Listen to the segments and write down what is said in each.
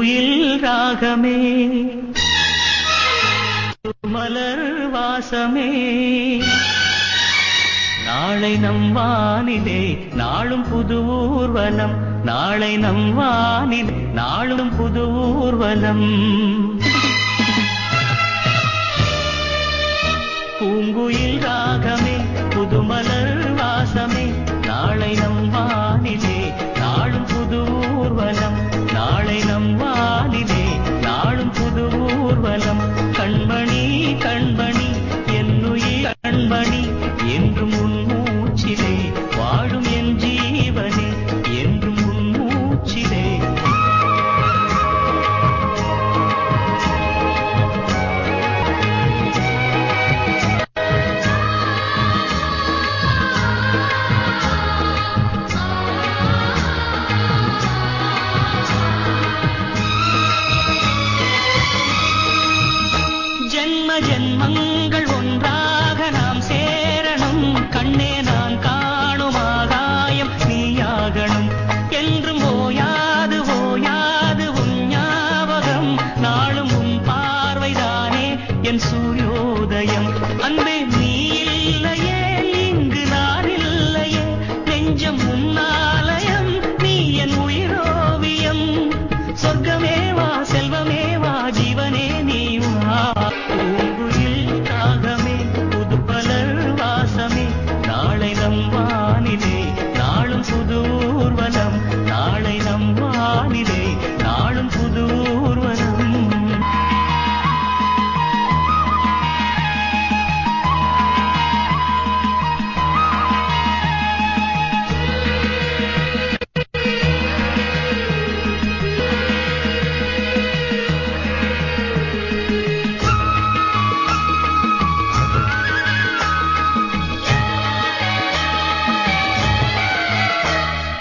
பூங்குயில் ராகமே மலர் வாசமே நாளை நம் வானிலே நாளும் புது ஊர்வலம் நாளை நம் வானிலே நாளும் புது ஊர்வலம் பூங்குயில் ராகமே புது மலர் வாசமே நாளை நம் வானிலே நாளும் புது ஊர்வலம் நாளை நம் வானிலே நாளும் புது ஊர்வலம் கண்மணி கண்மணி என்னுயிர் கண்மணி என்றும் உன் மூச்சிலே வாழும் என் ஜீவனே என்றும் உன் மூச்சிலே ஜென்ம ஜென்மங்கள் ஒன்றாக நாம் சேரணும் கண்ணே நான் காணும் ஆகாயம் நீயாகணும் என்றும் ஓயாது ஓயாது உன் ஞாபகம் நாளும் உன் பார்வைதானே என் சூரியோதயம் அன்பே நீ இல்லையே இங்கு நான் இல்லையே நெஞ்சம் உன்னாலயம் நீ என் உயிரோவியம் சொர்க்கமே வா செல்வமே வா ஜீவனே நீ வா பூங்குயில் ராகமே புது மலர் வாசமே நாளை நம் வானிலே நாளும் புது ஊர்வலம் நாளை நம் வானிலே நாளும் புது ஊர்வலம்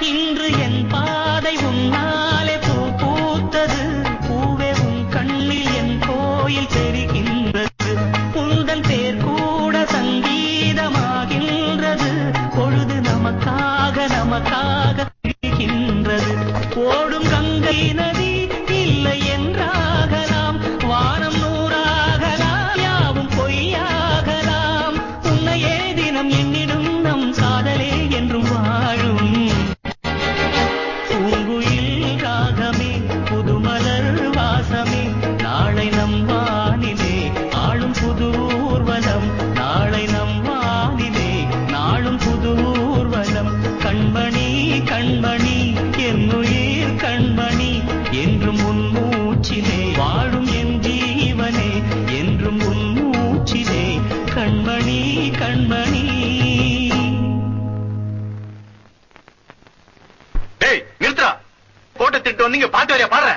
இன்று என் பாதை உன்னாலே பூ பூத்தது பூவே உன் கண்ணில் என் கோயில் தெரிகின்றது உந்தன் பேர் கூட சங்கீதமாகின்றது பொழுது நமக்காக இருக்கின்றது ஓடும் கங்கை நதி இல்லை என்றாகலாம் வானம் நூறாகலாம் யாவும் பொய்யாகலாம் உன்னையே தினம் என்னிடும் நம் காதலே என்றும் வாழும் பூங்குயில் ராகமே புது மலர் வாசமே நாளை நம் வானிலே ஆளும் புது ஊர்வலம் நாளை நம் வானிலே நாளும் புது ஊர்வலம் கண்மணி கண்மணி என்னுயிர் கண்மணி என்றும் உன் மூச்சிலே வாழும் என் ஜீவனே என்றும் உன் மூச்சிலே கண்மணி கண்மணி டேய் நிறுத்துறா கோட்டை திட்டு வந்தீங்க பாட்டு வரையா பாடுற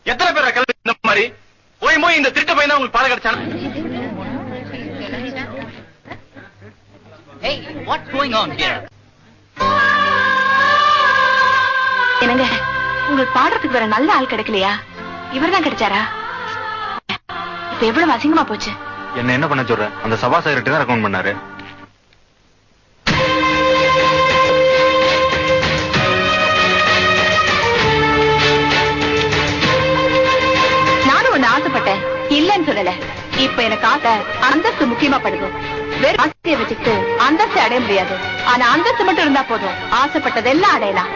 எத்தனை பேர் கிளம்பி இந்த மாதிரி போய் போய் இந்த திருட்டு பையன் தான் உங்களுக்கு பாட கிடைச்சான Hey, what's going on here? என்னங்க உங்களுக்கு பாடுறதுக்கு வேற நல்ல ஆள் கிடைக்கலையா இவர்தான் கிடைச்சாரா இப்ப எவ்வளவு அசிங்கமா போச்சு என்ன பண்ண சொல்ற அந்த சபா சார்கிட்ட தான் ரெக்கமெண்ட் பண்ணாரு நானும் ஒண்ணு ஆசைப்பட்டேன் இல்லன்னு சொல்லல இப்ப எனக்கு ஆசை அந்தஸ்து முக்கியமா படுது வேற ஆசையை வச்சுட்டு அந்தஸ்து அடைய முடியாது ஆனா அந்தஸ்து மட்டும் இருந்தா போதும் ஆசைப்பட்டதெல்லாம் அடையலாம்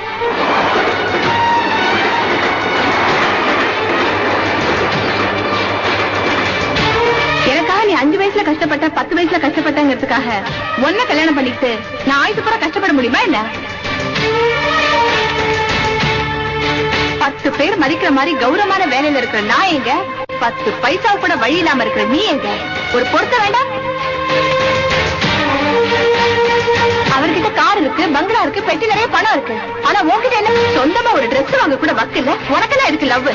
எனக்காக நீ 5 வயசுல கஷ்டப்பட்ட 10 வயசுல கஷ்டப்பட்டங்கிறதுக்காக ஒன்ன கல்யாணம் பண்ணிட்டு நான் ஆயுசு பூரா கஷ்டப்பட முடியுமா என்ன 10 பேர் மதிக்கிற மாதிரி கௌரவமான வேலையில இருக்கிற நான் எங்க 10 பைசா கூட வழி இல்லாம இருக்கிற நீ எங்க ஒரு பொறுத்த வேண்டாம் அவர்கிட்ட கார் இருக்கு பங்களா இருக்கு பெட்டி நிறைய பணம் இருக்கு ஆனா உன்கிட்ட என்ன சொந்தமா ஒரு Dress வாங்க கூட வக்கு இல்ல உனக்கெல்லாம் இருக்கு லவ்